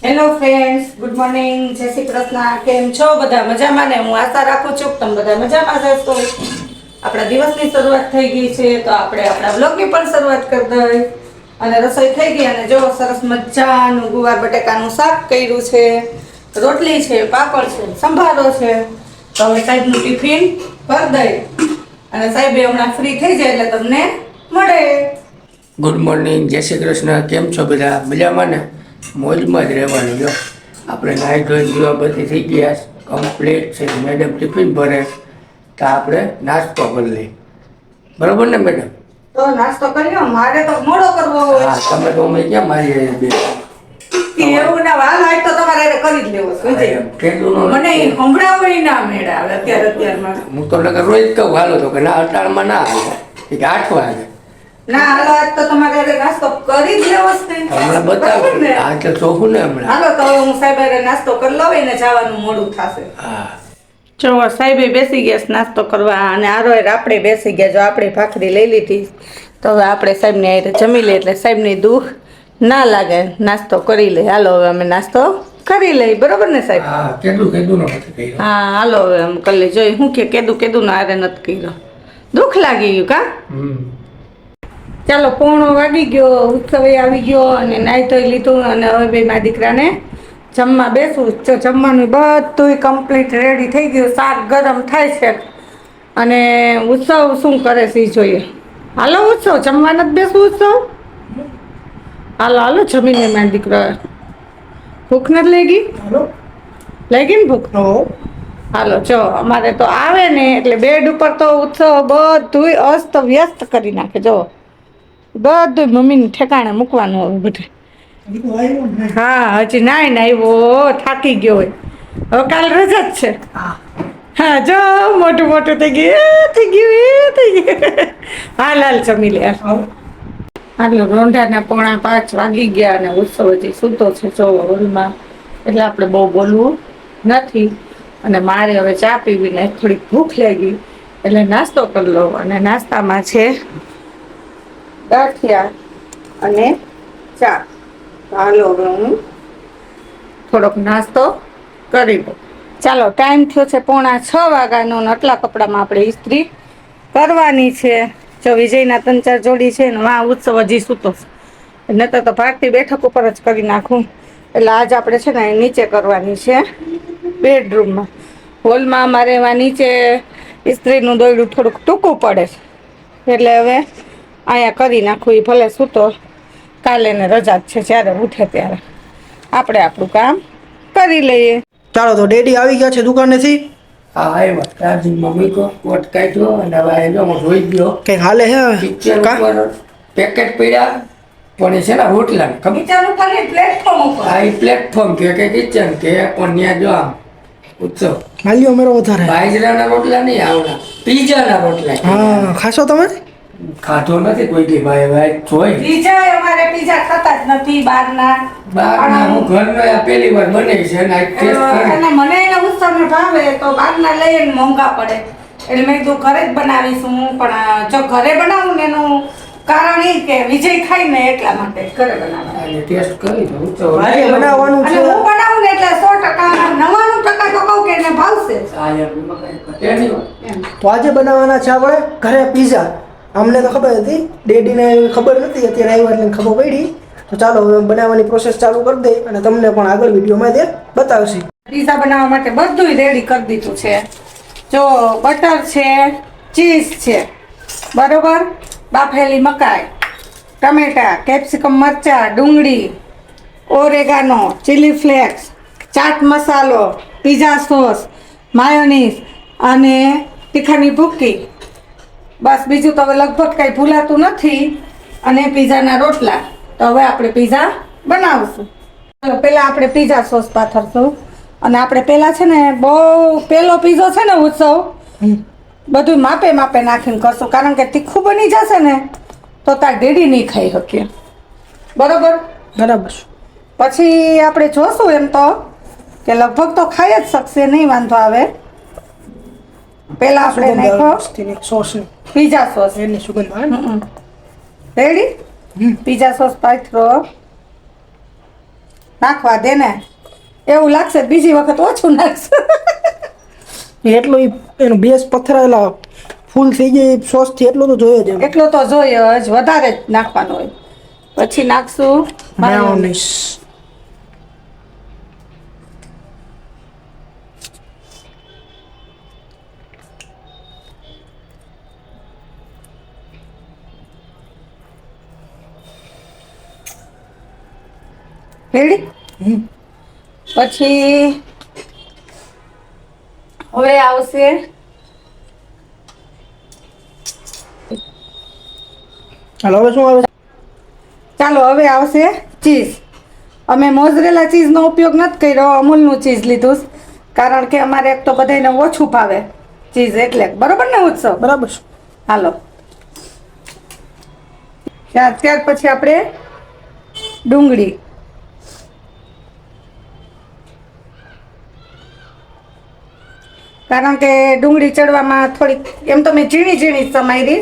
Hello friends, good morning, જય શ્રી કૃષ્ણ. કેમ છો બધા? મજામાં ને? હું આશા રાખું છું કે તમે બધા મજામાં જ હશો. આપણા દિવસની શરૂઆત થઈ ગઈ છે તો આપણે આપણા બ્લોગની પણ શરૂઆત કરી દઈએ. અને રસોઈ થઈ ગઈ અને જો સરસ મજાનું ગુવાર બટેકાનું શાક કર્યું છે, રોટલી છે, પાપડ છે, સંભારો છે. તો હવે સાહેબનું ટિફિન ભરી દઈએ અને સાહેબે હમણાં ફ્રી થઈ જાય એટલે તમને મળે. ગુડ મોર્નિંગ, જય શ્રી કૃષ્ણ. કેમ છો બધા? મજામાં ને? મોજમાં જ રહેવાનું. જો આપણે નાહી ધોઈ દીવા બધી થઈ ગયા, કમ્પ્લીટ છે. મેડમ ટિફિન ભરે તો આપણે નાસ્તો કરી લઈએ. બરાબર ને મેડમ? તો નાસ્તો કરી લો, મારે તો મોડો કરવો હોય. હા, તમે તો અમે ક્યાં મારી બે એવું ના વાલ હોય તો તમારે કરી જ લેવો છે. મને સંભળાવો ના મેળા આવે અત્યારમાં. હું તો નકર રોજ કહું હાલો તો કે ના અટાણમાં ના આવે કે 8 વાગે. ના હાલો, આજ તો તમારે નાસ્તો કરી જ લેવો છે. હમણાં બતાવો આ તો ચોખ્ખું ને હમણાં. હાલો તો હું સાહેબ નાસ્તો કરી લઉં ને જવાનું મોડું થશે. હા, જો સાહેબે બેસી ગયા નાસ્તો કરવા અને આરોય આપણે બેસી ગયા. જો આપણે ભાખરી લઈ લીધી તો હવે આપણે સાહેબને જમી લે એટલે સાહેબની દુઃખ ના લાગે. નાસ્તો કરી લે. હાલો હવે અમે નાસ્તો કરી લઈ. બરોબર ને સાહેબ? હા, કેદું નો નથી કર્યો. હા હાલો હવે એમ કરી લે. જોઈ હું કે કેદું ના આરે નથી કર્યો. દુઃખ લાગી ગયું કા? ચાલો, પોણો વાગી ગયો, ઉત્સવે આવી ગયો અને નાહી ધોઈ લીધું અને હવે બે મારા દીકરાને જમવા બેસું. જમવાનું બધું કમ્પ્લીટ રેડી થઈ ગયું. શાક ગરમ થાય છે અને ઉત્સવ શું કરે છે એ જોઈએ. હાલો ઉત્સવ, જમવા નથી બેસવું ઉત્સવ? હાલો હાલો જમીને મારા દીકરા. ભૂખ નથી લાગી? લઈ ગઈ ને ભૂખ? હાલો જો અમારે તો આવે ને એટલે બેડ ઉપર તો ઉત્સવ બધું અસ્ત વ્યસ્ત કરી નાખે. જો બધું મમ્મીને ઠેકાણે મૂકવાનું હવે બધું. હા, હજી નાય ને આવ્યો, થાકી ગયો હોય. હવે કાલ રજા જ છે. હા જો મોટું થઈ ગયું. હાલ જમી લે. હાલો, રોંઢાના 4:45 વાગી ગયા અને ઉત્સવ હજી સૂતો છે જો હોલમાં. એટલે આપણે બહુ બોલવું નથી અને મારે હવે ચા પીવીને થોડીક ભૂખ લાગી એટલે નાસ્તો કરી લો. અને નાસ્તામાં છે ગાંઠિયા અને ચા. હાલો હવે હું થોડોક નાસ્તો કરી દઉં. ચાલો, ટાઈમ થયો છે 5:45 વાગ્યાનો અને આટલા કપડામાં આપણે ઇસ્ત્રી કરવાની છે. જો વિજયના 3-4 જોડી છે ને વાં ઉત્સવ હજી સૂતો છે. નહીતર તો ભારતી બેઠક ઉપર જ કરી નાખું. એટલે આજ આપણે છે ને નીચે કરવાની છે, બેડરૂમમાં. હોલમાં અમારે એમાં નીચે ઇસ્ત્રીનું દોરડું થોડુંક ટૂંકું પડે છે એટલે હવે અહીંયા કરી નાખું. એ ભલે સૂતો, કાલે ને રજા જ છે, જ્યારે ઉઠે ત્યારે આપણે આપણું કામ કરી લઈએ. ચાલો તો ડેડી આવી ગયા છે દુકાનેથી. હા, આવ્યો ચાર્જિંગમાં મૂક્યો, કોટ કાઢ્યો અને હવે આવ્યો. હું જોઈ ગયો કંઈક હાલે હે કિચન ઉપર પેકેટ પડ્યા પણ એ છે ને રોટલા ખબર. કિચન ઉપર ને પ્લેટફોર્મ ઉપર. હા, એ પ્લેટફોર્મ કે કિચન કે પણ ત્યાં જો આમ ઉત્સવ હાલ્યો મેરો વધારે. બાજરાના રોટલા નહીં આવડા, પીઝાના રોટલા. હા, ખાશો તમે? ખાધો નથી કોઈ દી ભાઈ જોઈ. પીઝા અમારે પીઝા ખાતા જ નથી બહારના. બહારના હું ઘરનો આ પહેલી વાર બને છે અને આ ટેસ્ટ કરી. અને મને એના ઉત્સવને ભાવે તો બહારના લઈને મોંઘા પડે એટલે મેં કીધું ઘરે જ બનાવીશું. પણ જો ઘરે બનાવું ને એનું કારણ એ કે વિજય ખાય ને એટલા માટે ઘરે બનાવવાનું. અને ટેસ્ટ કરી તો ઉત્સવ આજે બનાવવાનું અને છે. હું બનાવું ને એટલે 100% 99% તો કહું કે એને ભાવશે જ. તો આજે બનાવવાના છે આપણે ઘરે પીઝા. અમને તો ખબર હતી, ડેડીને ખબર નથી, અત્યારે આવ્યા એટલે ખબર પડી. તો ચાલો હવે બનાવવાની પ્રોસેસ ચાલુ કરી દઈ અને તમને પણ આગળ વિડીયોમાં તે બતાવશે. પીઝા બનાવવા માટે બધું રેડી કરી દીધું છે. જો બટર છે, ચીઝ છે, બરોબર, બાફેલી મકાઈ, ટમેટા, કેપ્સિકમ, મરચાં, ડુંગળી, ઓરેગાનો, ચીલી ફ્લેક્સ, ચાટ મસાલો, પીઝા સોસ, માયોનીઝ અને તીખાની ભૂકી. બસ બીજું તો હવે લગભગ કંઈ ભૂલાતું નથી. અને પીઝાના રોટલા. તો હવે આપણે પીઝા બનાવશું. ચાલો પહેલાં આપણે પીઝા સોસ પાથરશું. અને આપણે પહેલાં છે ને પહેલો પીઝો છે ને ઉત્સવ બધું માપે નાખીને કરશું. કારણ કે તીખું બની જશે ને તો તાર ડેડી નહીં ખાઈ શકીએ. બરોબર? પછી આપણે જોશું એમ તો કે લગભગ તો ખાઈ જ શકશે, નહીં વાંધો આવે. પહેલાં આપણે નાખો સોસ પીઝા સોસ. એની સુગંધ આવે ને. રેડી? પીઝા સોસ પાથરો. નાખવા દે ને, એવું લાગશે તો બીજી વખત ઓછું નાખશે. એટલો એનો બેઝ પથરાયેલા ફૂલ થઈ જાય સોસથી એટલો તો જોઈએ જ એમ. એટલો તો જોઈએ જ, વધારે જ નાખવાનો હોય. પછી નાખશું મેયોનીઝ. રેડી. પછી હવે આવશે હાલો હવે શું આવે? ચાલો હવે આવશે ચીઝ. અમે મોઝરેલા ચીઝનો ઉપયોગ નથી કર્યો, અમૂલનું ચીઝ લીધું છે. કારણ કે અમારે એક તો બધાને ઓછું ભાવે ચીઝ, એટલે બરોબર ને ઉત્સવ? બરાબર છે. હાલો ત્યાર પછી આપણે ડુંગળી. કારણ કે ડુંગળી ચડવામાં થોડીક એમ તો મેં ઝીણી ઝીણી સમારી,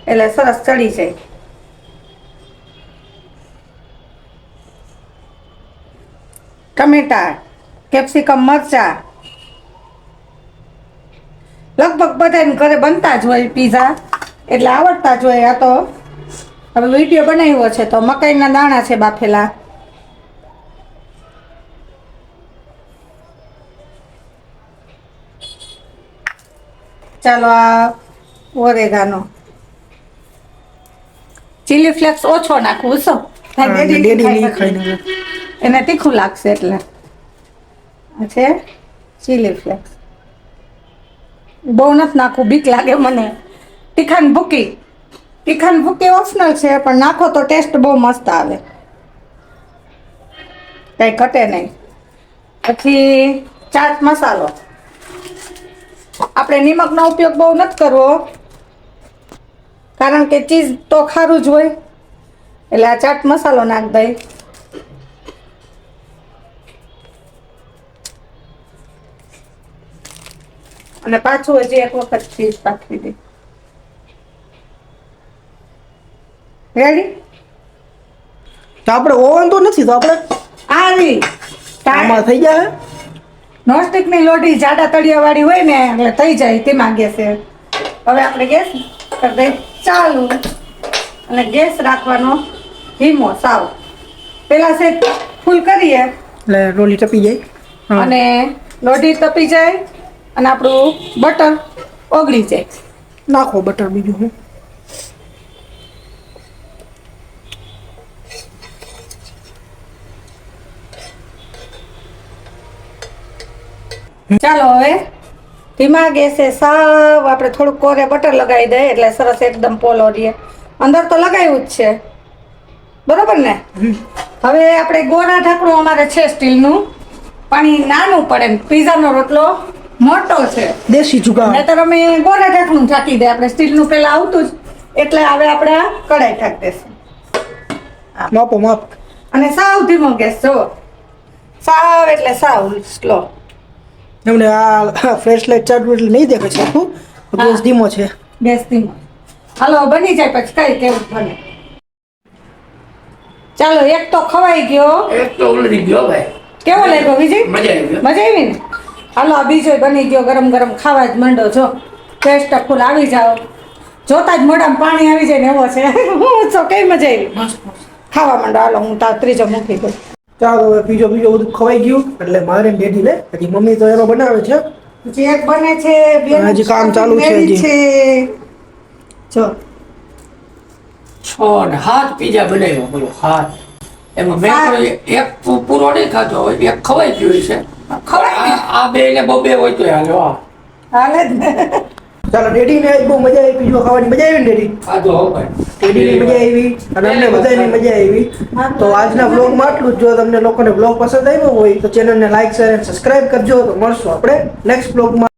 એટલે સરસ ચડી જાય. ટમેટા, કેપ્સિકમ, મરચા લગભગ બધાને ઘરે બનતા જ હોય પીઝા, એટલે આવડતા જ હોય. આ તો હવે વિડીયો બનાવ્યો છે તો મકાઈના દાણા છે બાફેલા. ચાલો આ ઓરેગાનો. ચીલી ફ્લેક્સ ઓછો નાખવું છો, એને તીખું લાગશે એટલે. આ છે ચીલી ફ્લેક્સ. બહુ નથી નાખવું, બીક લાગે મને. તીખાન ભૂકી ઓપ્શનલ છે, પણ નાખો તો ટેસ્ટ બહુ મસ્ત આવે, કઈ ઘટે નહીં. પછી ચાટ મસાલો. આપણે નિમકનો ઉપયોગ બહુ નથી કરવો, કારણ કે ચીઝ તો ખારું જ હોય, એટલે આ ચાટ મસાલો નાખ દઈ. અને પાછું હજી એક વખત ચીઝ પાથરી દઈ. રેડી. તો આપણે ઓવન તો નથી, તો આપણે આવી આમાં થઈ જાય. નોનસ્ટિકની લોઢી જાડા તળિયાવાળી હોય ને એટલે થઈ જાય તેમાં ગેસે. હવે આપણે ગેસ કરી દઈ ચાલુ, અને ગેસ રાખવાનો ધીમો સાવ. પેલા સેટ ફૂલ કરીએ એટલે રોલી ટપી જાય. અને લોઢી તપી જાય અને આપણું બટર ઓગળી જાય. નાખો બટર. બીજું હું ચાલો હવે ધીમા ગેસે સાવ આપણે થોડુંક કોરે બટર લગાવી દઈએ એટલે સરસ એકદમ પોલો રહીએ. અંદર તો લગાવ્યું જ છે, બરોબર ને? હવે આપણે ગોળા ઢાંકણું અમારે છે સ્ટીલનું, પાણી નાનું પડે ને પીઝાનો રોટલો મોટો છે દેશી જુગાડ. નહીતર અમે ગોળા ઢાંકણું ઢાંકી દે. આપણે સ્ટીલનું પેલા આવતું જ, એટલે હવે આપણે આ કઢાઈ ઢાંકી દઈશું. માપો માપ. અને સાવ ધીમો ગેસ જો, સાવ એટલે સાવ સ્લો. એમને આ ફ્લેશ લાઈટ ચાલુ એટલે નહીં દેખાય છે આખું. ગેસ ધીમો છે. ગેસ ધીમો. હાલો બની જાય પછી કઈ કેવું બને. ચાલો એક તો ખવાઈ ગયો, એક તો ઉલરી ગયો ભાઈ. કેવો લાગ્યો વિજય? મજા આવી ગયો. મજા આવી ને? હાલો આ બીજો બની ગયો, ગરમ ગરમ ખાવા જ માંડો. જો ટેસ્ટ ફૂલ આવી જાવ, જોતા જ મોઢામાં પાણી આવી જાય ને એવો છે. હું છો કઈ મજા આવી? ખાવા માંડો. હાલો હું તાર ત્રીજો મૂકી દઉં. ચાલો હવે બીજો બધું ખવાઈ ગયું એટલે મારે ડેડી ને હજી મમ્મી તો એનો બનાવે છે. હજી એક બને છે, બે હજી કામ ચાલુ છે હજી. જો 6 ને 7 પીઝા બનાવ્યો બોલો. 7 એમાં મેં પણ એક પૂરો નહીં ખાતો હોય, એક ખવાઈ ગયું છે. ખવાય આ બે ને બબે હોય તો હાલો. હાલે જ ને. ચાલો ડેડી ને બહુ મજા આવી. પીઝો ખાવાની મજા આવી ને ડેડી? ખાધો હો ભાઈ. ડેડીની મજા આવી અને અમને બધાની મજા આવી. તો આજના બ્લોગમાં આટલું જ. જો તમને લોકોને બ્લોગ પસંદ આવ્યો હોય તો ચેનલને લાઈક શેર અને સબસ્ક્રાઇબ કરજો. તો મળશું આપણે નેક્સ્ટ બ્લોગમાં.